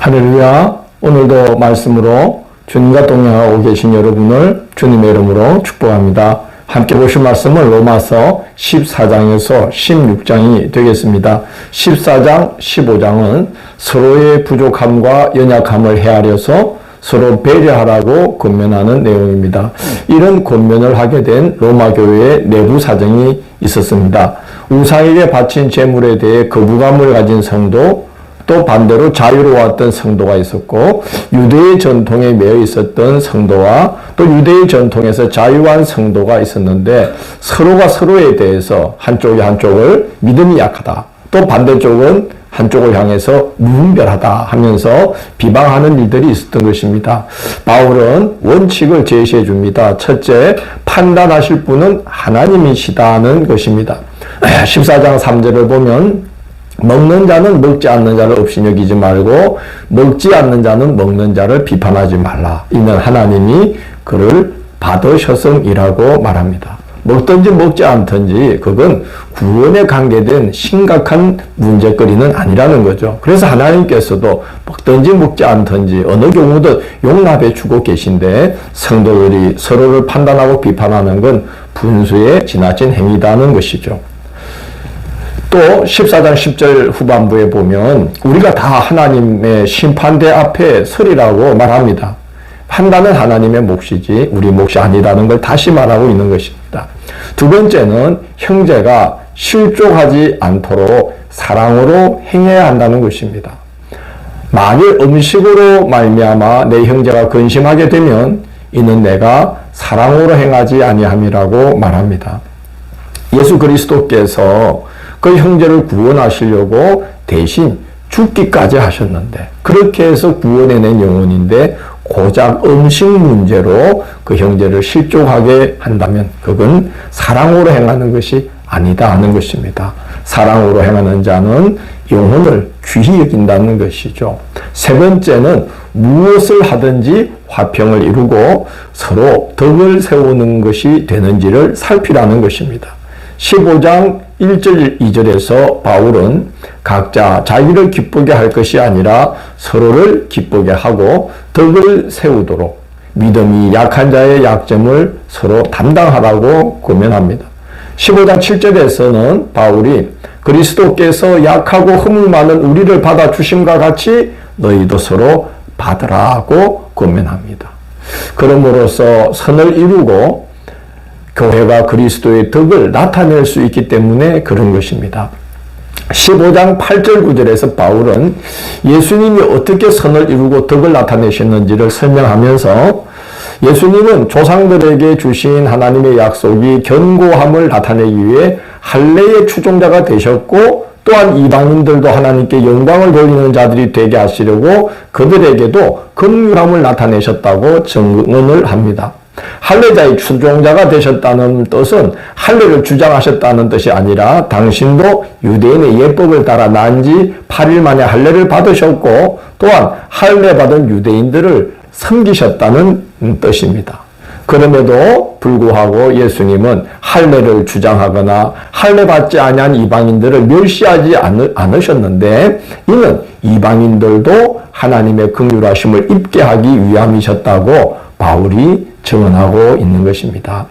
할렐루야. 오늘도 말씀으로 주님과 동행하고 계신 여러분을 주님의 이름으로 축복합니다. 함께 보실 말씀은 로마서 14장에서 16장이 되겠습니다. 14장, 15장은 서로의 부족함과 연약함을 헤아려서 서로 배려하라고 권면하는 내용입니다. 이런 권면을 하게 된 로마 교회의 내부 사정이 있었습니다. 우상에게 바친 제물에 대해 거부감을 가진 성도, 또 반대로 자유로웠던 성도가 있었고, 유대의 전통에 매여 있었던 성도와 또 유대의 전통에서 자유한 성도가 있었는데, 서로가 서로에 대해서 한쪽이 한쪽을 믿음이 약하다, 또 반대쪽은 한쪽을 향해서 무분별하다 하면서 비방하는 일들이 있었던 것입니다. 바울은 원칙을 제시해 줍니다. 첫째, 판단하실 분은 하나님이시다는 것입니다. 14장 3절을 보면 먹는 자는 먹지 않는 자를 없이 여기지 말고 먹지 않는 자는 먹는 자를 비판하지 말라. 이는 하나님이 그를 받으셨음이라고 말합니다. 먹든지 먹지 않든지 그건 구원에 관계된 심각한 문제거리는 아니라는 거죠. 그래서 하나님께서도 먹든지 먹지 않든지 어느 경우든 용납해 주고 계신데, 성도들이 서로를 판단하고 비판하는 건 분수에 지나친 행위다는 것이죠. 또 14장 10절 후반부에 보면 우리가 다 하나님의 심판대 앞에 서리라고 말합니다. 판단은 하나님의 몫이지 우리 몫이 아니라는 걸 다시 말하고 있는 것입니다. 두 번째는 형제가 실족하지 않도록 사랑으로 행해야 한다는 것입니다. 만일 음식으로 말미암아 내 형제가 근심하게 되면 이는 내가 사랑으로 행하지 아니함이라고 말합니다. 예수 그리스도께서 그 형제를 구원하시려고 대신 죽기까지 하셨는데, 그렇게 해서 구원해낸 영혼인데 고작 음식 문제로 그 형제를 실족하게 한다면 그건 사랑으로 행하는 것이 아니다 하는 것입니다. 사랑으로 행하는 자는 영혼을 귀히 여긴다는 것이죠. 세 번째는 무엇을 하든지 화평을 이루고 서로 덕을 세우는 것이 되는지를 살피라는 것입니다. 15장 1절 2절에서 바울은 각자 자기를 기쁘게 할 것이 아니라 서로를 기쁘게 하고 덕을 세우도록 믿음이 약한 자의 약점을 서로 담당하라고 권면합니다. 15장 7절에서는 바울이 그리스도께서 약하고 흠이 많은 우리를 받아주심과 같이 너희도 서로 받으라고 권면합니다. 그럼으로써 선을 이루고 교회가 그리스도의 덕을 나타낼 수 있기 때문에 그런 것입니다. 15장 8절 9절에서 바울은 예수님이 어떻게 선을 이루고 덕을 나타내셨는지를 설명하면서 예수님은 조상들에게 주신 하나님의 약속이 견고함을 나타내기 위해 할례의 추종자가 되셨고, 또한 이방인들도 하나님께 영광을 돌리는 자들이 되게 하시려고 그들에게도 긍휼함을 나타내셨다고 증언을 합니다. 할례자의 추종자가 되셨다는 뜻은 할례를 주장하셨다는 뜻이 아니라 당신도 유대인의 예법을 따라 난 지 8일 만에 할례를 받으셨고, 또한 할례 받은 유대인들을 섬기셨다는 뜻입니다. 그럼에도 불구하고 예수님은 할례를 주장하거나 할례 받지 아니한 이방인들을 멸시하지 않으셨는데, 이는 이방인들도 하나님의 긍휼하심을 입게 하기 위함이셨다고 바울이 증언하고 있는 것입니다.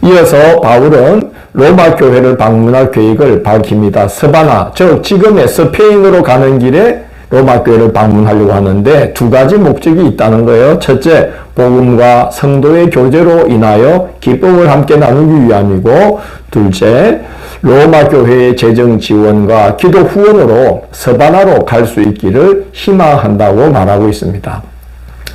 이어서 바울은 로마 교회를 방문할 계획을 밝힙니다. 스바나, 즉 지금의 스페인으로 가는 길에 로마 교회를 방문하려고 하는데 두 가지 목적이 있다는 거예요. 첫째, 복음과 성도의 교제로 인하여 기쁨을 함께 나누기 위함이고, 둘째, 로마 교회의 재정 지원과 기도 후원으로 스바나로 갈 수 있기를 희망한다고 말하고 있습니다.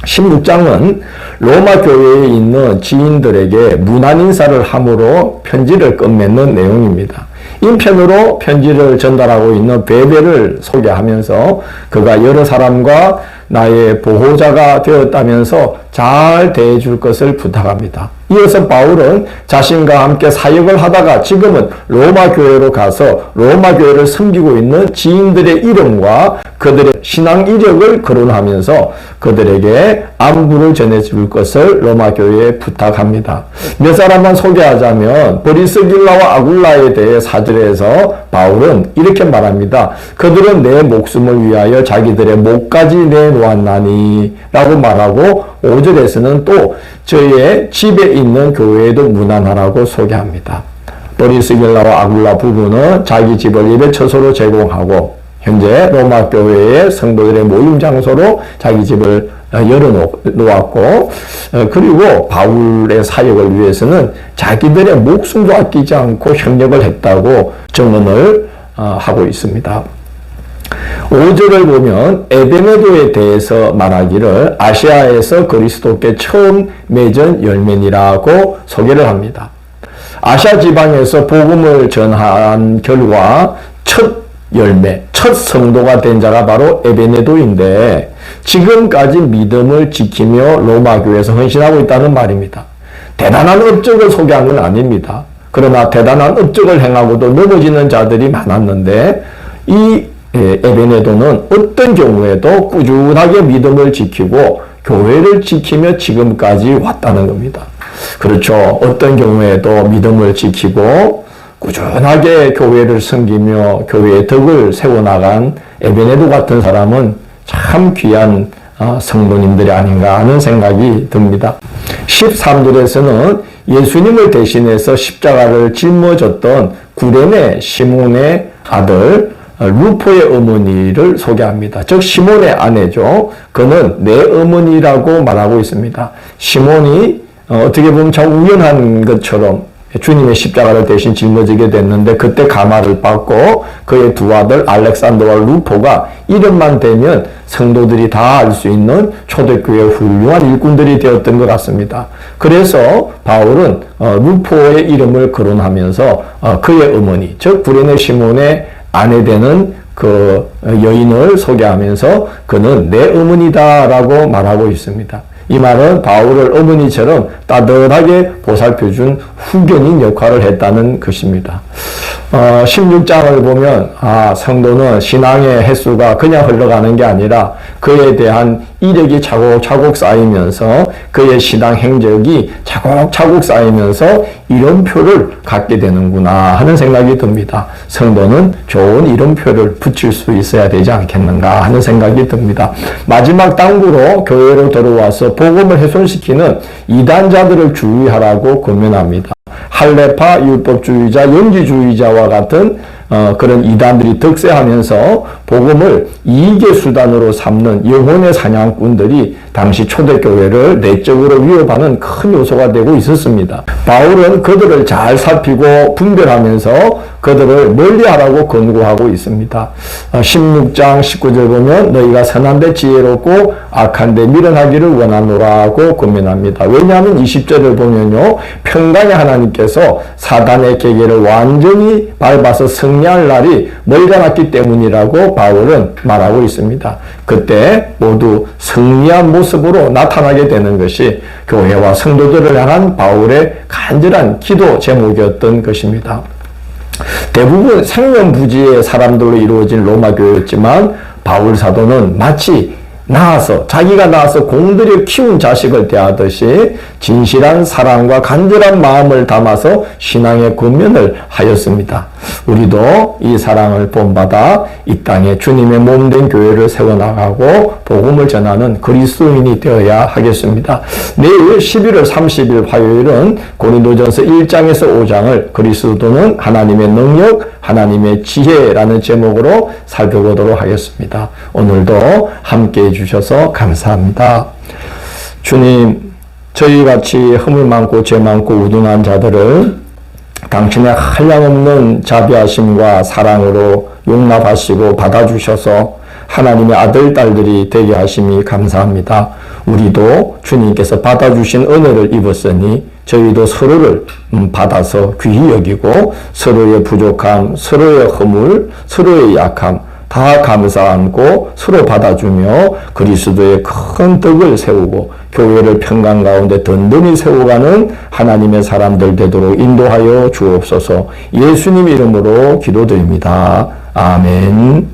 16장은 로마 교회에 있는 지인들에게 문안 인사를 함으로 편지를 끝맺는 내용입니다. 인편으로 편지를 전달하고 있는 베베를 소개하면서 그가 여러 사람과 나의 보호자가 되었다면서 잘 대해줄 것을 부탁합니다. 이어서 바울은 자신과 함께 사역을 하다가 지금은 로마 교회로 가서 로마 교회를 섬기고 있는 지인들의 이름과 그들의 신앙 이력을 거론하면서 그들에게 안부를 전해줄 것을 로마 교회에 부탁합니다. 몇 사람만 소개하자면 브리스길라와 아굴라에 대해 사절에서 바울은 이렇게 말합니다. 그들은 내 목숨을 위하여 자기들의 목까지 내놓았나니 라고 말하고 5절에서는 또 저의 집에 있는 교회에도 문안하라고 소개합니다. 브리스길라와 아굴라 부부는 자기 집을 예배처소로 제공하고 현재 로마 교회의 성도들의 모임 장소로 자기 집을 열어놓았고, 그리고 바울의 사역을 위해서는 자기들의 목숨도 아끼지 않고 협력을 했다고 증언을 하고 있습니다. 5절을 보면 에베네도에 대해서 말하기를 아시아에서 그리스도께 처음 맺은 열매니라고 소개를 합니다. 아시아 지방에서 복음을 전한 결과 첫 열매, 첫 성도가 된 자가 바로 에베네도인데 지금까지 믿음을 지키며 로마 교회에서 헌신하고 있다는 말입니다. 대단한 업적을 소개한 건 아닙니다. 그러나 대단한 업적을 행하고도 넘어지는 자들이 많았는데 이 에베네도는 어떤 경우에도 꾸준하게 믿음을 지키고 교회를 지키며 지금까지 왔다는 겁니다. 그렇죠. 어떤 경우에도 믿음을 지키고 꾸준하게 교회를 섬기며 교회의 덕을 세워나간 에베네도 같은 사람은 참 귀한 성도님들이 아닌가 하는 생각이 듭니다. 13절에서는 예수님을 대신해서 십자가를 짊어졌던 구레네 시몬의 아들 루포의 어머니를 소개합니다. 즉 시몬의 아내죠. 그는 내 어머니라고 말하고 있습니다. 시몬이 어떻게 보면 참 우연한 것처럼 주님의 십자가를 대신 짊어지게 됐는데 그때 감화를 받고 그의 두 아들 알렉산더와 루포가 이름만 대면 성도들이 다 알 수 있는 초대교회 훌륭한 일꾼들이 되었던 것 같습니다. 그래서 바울은 루포의 이름을 거론하면서 그의 어머니, 즉 구레네 시몬의 아내 되는 그 여인을 소개하면서 그는 내 어머니다라고 말하고 있습니다. 이 말은 바울을 어머니처럼 따뜻하게 보살펴준 후견인 역할을 했다는 것입니다. 16장을 보면 성도는 신앙의 횟수가 그냥 흘러가는 게 아니라 그에 대한 이력이 차곡차곡 쌓이면서 그의 신앙 행적이 차곡차곡 쌓이면서 이름표를 갖게 되는구나 하는 생각이 듭니다. 성도는 좋은 이름표를 붙일 수 있어야 되지 않겠는가 하는 생각이 듭니다. 마지막 당부로 교회로 들어와서 복음을 훼손시키는 이단자들을 주의하라고 권면합니다. 할례파, 율법주의자, 영지주의자와 같은 그런 이단들이 득세하면서 복음을 이익의 수단으로 삼는 영혼의 사냥꾼들이 당시 초대교회를 내적으로 위협하는 큰 요소가 되고 있었습니다. 바울은 그들을 잘 살피고 분별하면서 그들을 멀리하라고 권고하고 있습니다. 16장 19절 보면 너희가 선한데 지혜롭고 악한데 미련하기를 원하노라고 권면합니다. 왜냐하면 20절을 보면요, 평강의 하나님께서 사단의 계계를 완전히 밟아서 승리할 날이 멀어났기 때문이라고 바울은 말하고 있습니다. 그때 모두 승리한 모습으로 나타나게 되는 것이 교회와 성도들을 향한 바울의 간절한 기도 제목이었던 것입니다. 대부분 생명부지의 사람들로 이루어진 로마 교회였지만 바울 사도는 마치 자기가 낳아서 공들여 키운 자식을 대하듯이 진실한 사랑과 간절한 마음을 담아서 신앙의 권면을 하였습니다. 우리도 이 사랑을 본받아 이 땅에 주님의 몸된 교회를 세워나가고 복음을 전하는 그리스도인이 되어야 하겠습니다. 내일 11월 30일 화요일은 고린도전서 1장에서 5장을 그리스도는 하나님의 능력, 하나님의 지혜라는 제목으로 살펴보도록 하겠습니다. 오늘도 함께해 주셔서 감사합니다. 주님, 저희같이 허물 많고 죄 많고 우둔한 자들을 당신의 한량없는 자비하심과 사랑으로 용납하시고 받아주셔서 하나님의 아들, 딸들이 되게 하심이 감사합니다. 우리도 주님께서 받아주신 은혜를 입었으니 저희도 서로를 받아서 귀히 여기고 서로의 부족함, 서로의 허물, 서로의 약함, 다 감사 안고 서로 받아주며 그리스도의 큰 떡을 세우고 교회를 평강 가운데 든든히 세워가는 하나님의 사람들 되도록 인도하여 주옵소서. 예수님 이름으로 기도드립니다. 아멘.